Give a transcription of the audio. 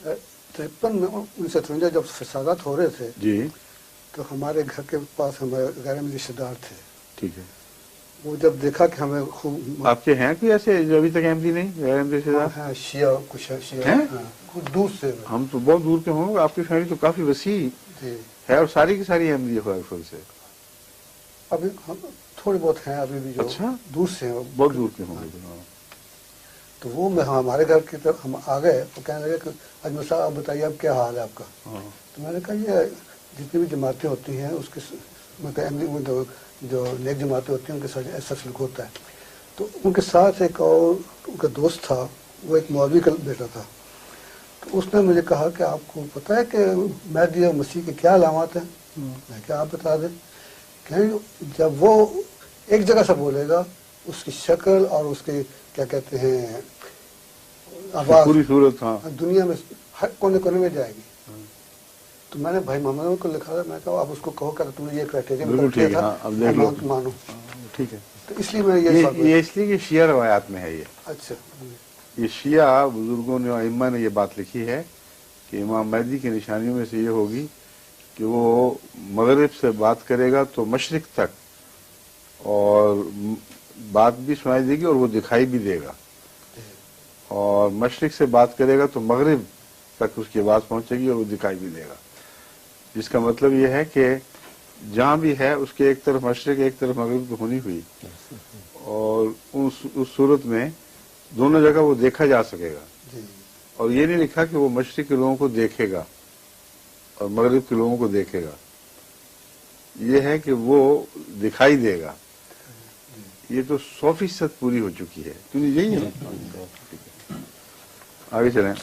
53 में 1953 जब फसादात हो रहे थे जी, तो हमारे घर के पास हमारे गैर में रिश्तेदार थे। ठीक है। वो जब देखा कि हमें खूब आपके हैं कोई ऐसे जो अभी तक एमपी नहीं, गैर एमपी रिश्तेदार? हाँ, शिया कुछ शिया हैं? हाँ, कुछ दूर से हम तो बहुत दूर के होंगे, आपकी फैमिली तो काफी वसी जी। है और सारी की सारी एमपी है से। अभी थोड़े बहुत हैं अभी भी जो अच्छा? दूर से हैं, बहुत दूर के होंगे। हाँ। तो वो मैं हमारे घर की तरफ हम आ गए तो कहने लगे कि अजमल साहब आप बताइए अब क्या हाल है आपका। हाँ। तो मैंने कहा ये जितनी भी जमातें होती हैं उसके मतलब जो नेक जमातें होती हैं उनके साथ ऐसा सलूक होता है। तो उनके साथ एक और उनका दोस्त था, वो एक मौलवी का बेटा था। तो उसने मुझे कहा कि आपको पता है कि मेहदी और मसीह के क्या अलामत हैं? मैं क्या आप बता दें। कहें जब वो एक जगह से बोलेगा उसकी शक्ल और उसके क्या कहते हैं आवाज पूरी सूरत हाँ दुनिया में हर कोने कोने में जाएगी। तो मैंने भाई मोहम्मद को लिखा था, मैं कहा आप उसको कहो कि तुमने ये क्राइटेरिया बिल्कुल ठीक है। हाँ, अब देख लो मानो। ठीक है। तो इसलिए मैं ये इसलिए कि शिया रवायात में है ये। अच्छा, ये शिया बुजुर्गों ने और इम्मा ने ये बात लिखी है कि इमाम महदी की निशानियों में से ये होगी कि वो मगरिब से बात करेगा तो मशरिक तक और बात भी सुनाई देगी और वो दिखाई भी देगा, और मशरिक से बात करेगा तो मगरिब तक उसकी आवाज पहुंचेगी और वो दिखाई भी देगा। जिसका मतलब ये है कि जहां भी है उसके एक तरफ मशरिक एक तरफ मगरिब तो होनी हुई, और उस सूरत में दोनों जगह वो देखा जा सकेगा। और ये नहीं लिखा कि वो मशरिक के लोगों को देखेगा और मगरिब के लोगों को देखेगा, ये है कि वो दिखाई देगा। ये तो 100% पूरी हो चुकी है, क्योंकि यही है। आगे चलें।